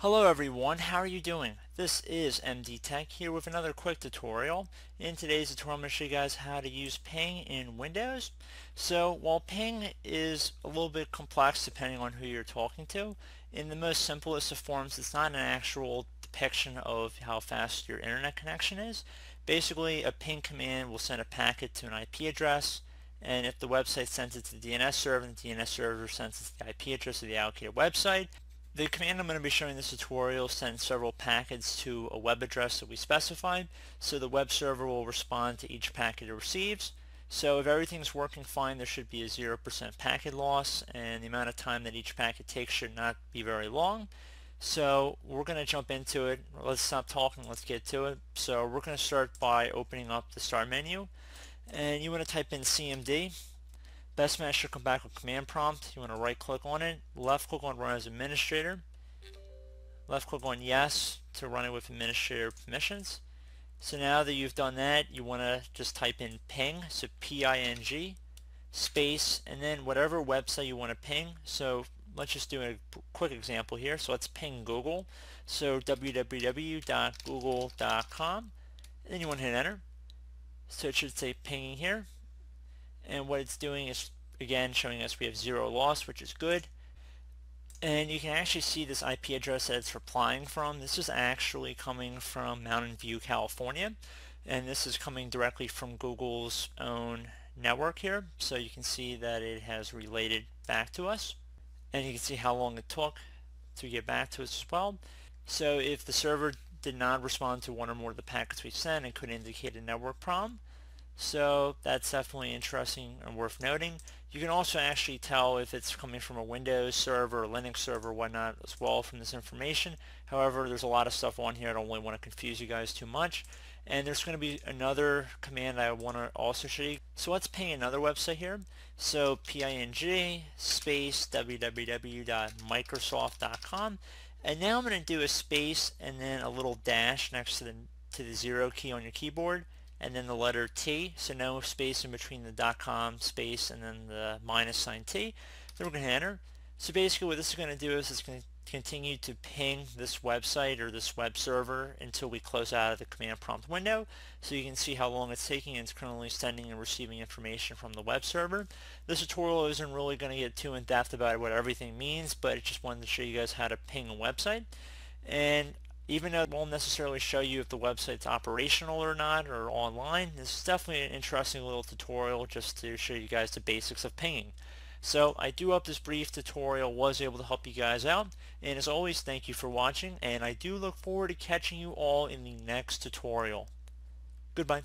Hello everyone, how are you doing? This is MD Tech here with another quick tutorial. In today's tutorial I'm going to show you guys how to use ping in Windows. So while ping is a little bit complex depending on who you're talking to, in the most simplest of forms it's not an actual depiction of how fast your internet connection is. Basically a ping command will send a packet to an IP address, and if the website sends it to the DNS server and the DNS server sends it to the IP address of the allocated website, the command I'm going to be showing in this tutorial sends several packets to a web address that we specified, so the web server will respond to each packet it receives. So if everything's working fine, there should be a 0% packet loss, and the amount of time that each packet takes should not be very long. So we're going to jump into it. Let's stop talking, let's get to it. So we're going to start by opening up the start menu, and you want to type in CMD. Best match should come back with command prompt. You want to right click on it, left click on run as administrator, left click on yes to run it with administrator permissions. So now that you've done that, you want to just type in ping, so P-I-N-G, space, and then whatever website you want to ping. So let's just do a quick example here. So let's ping Google. So www.google.com, and then you want to hit enter. So it should say pinging here. And what it's doing is again showing us we have zero loss, which is good. And you can actually see this IP address that it's replying from. This is actually coming from Mountain View, California, and this is coming directly from Google's own network here. So you can see that it has related back to us, and you can see how long it took to get back to us as well. So if the server did not respond to one or more of the packets we sent, it could indicate a network problem. So that's definitely interesting and worth noting. You can also actually tell if it's coming from a Windows server or Linux server or whatnot as well from this information. However, there's a lot of stuff on here. I don't really want to confuse you guys too much. And there's going to be another command I want to also show you. So let's ping another website here. So ping space www.microsoft.com. And now I'm going to do a space and then a little dash next to the 0 key on your keyboard, and then the letter T, so no space in between the .com space and then the minus sign T. Then we're going to hit enter. So basically what this is going to do is it's going to continue to ping this website or this web server until we close out of the command prompt window. So you can see how long it's taking, and it's currently sending and receiving information from the web server. This tutorial isn't really going to get too in depth about what everything means, but I just wanted to show you guys how to ping a website. And even though it won't necessarily show you if the website's operational or not or online, this is definitely an interesting little tutorial just to show you guys the basics of pinging. So I do hope this brief tutorial was able to help you guys out, and as always, thank you for watching, and I do look forward to catching you all in the next tutorial. Goodbye.